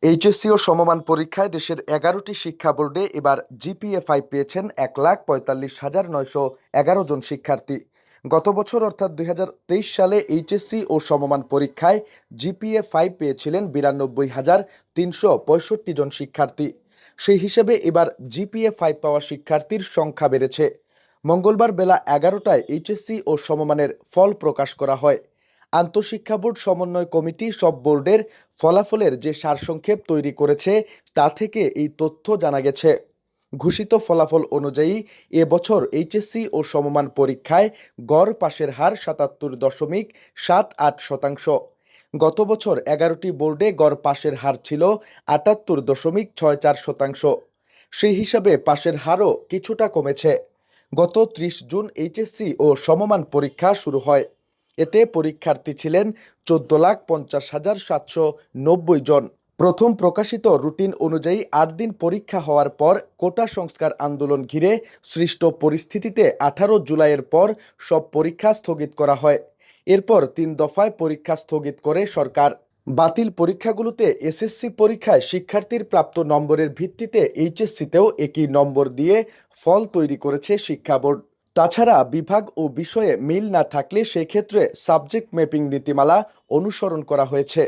HSC ও সমমান পরীক্ষায় দেশের ১১টি শিক্ষা বোর্ডে এবার জিপিএ-5 পেয়েছেন ১,৪৫,৯১১ জন শিক্ষার্থী। গত বছর অর্থাৎ ২০২৩ সালে এইচএসসি ও সমমান পরীক্ষায় জিপিএ-5 পেয়েছিলেন ৯২,৩৬৫ জন শিক্ষার্থী। সেই হিসেবে এবার জিপিএ-5 পাওয়া শিক্ষার্থীর সংখ্যা বেড়েছে। মঙ্গলবার বেলা ১১টায় এইচএসসি ও সমমানের ফল প্রকাশ করা হয়। আন্তঃশিক্ষা বোর্ড সমন্বয় কমিটি সব বোর্ডের ফলাফলের যে সারসংক্ষেপ তৈরি করেছে তা থেকে এই তথ্য জানা গেছে। ঘোষিত ফলাফল অনুযায়ী এবছর এইচএসসি ও সমমান পরীক্ষায় গড় পাশের হার ৭৭.৭৮%। গত বছর ১১টি বোর্ডে গড় পাশের হার ছিল ৭৮.৬৪%। সেই হিসাবে পাশের হারও কিছুটা কমেছে। গত ৩০ জুন এইচএসসি ও সমমান পরীক্ষা শুরু হয়। এতে পরীক্ষার্থী ছিলেন ১৪,৫০,৭৯০ জন। প্রথম প্রকাশিত রুটিন অনুযায়ী ৮ দিন পরীক্ষা হওয়ার পর কোটা সংস্কার আন্দোলন ঘিরে সৃষ্ট পরিস্থিতিতে ১৮ জুলাইয়ের পর সব পরীক্ষা স্থগিত করা হয়। এরপর ৩ দফায় পরীক্ষা স্থগিত করে সরকার। বাতিল পরীক্ষাগুলোতে এসএসসি পরীক্ষায় শিক্ষার্থীর প্রাপ্ত নম্বরের ভিত্তিতে এইচএসসিতেও একই নম্বর দিয়ে ফল তৈরি করেছে শিক্ষা বোর্ড। তাছাড়া বিভাগ ও বিষয়ে মিল না থাকলে সেক্ষেত্রে সাবজেক্ট ম্যাপিং নীতিমালা অনুসরণ করা হয়েছে।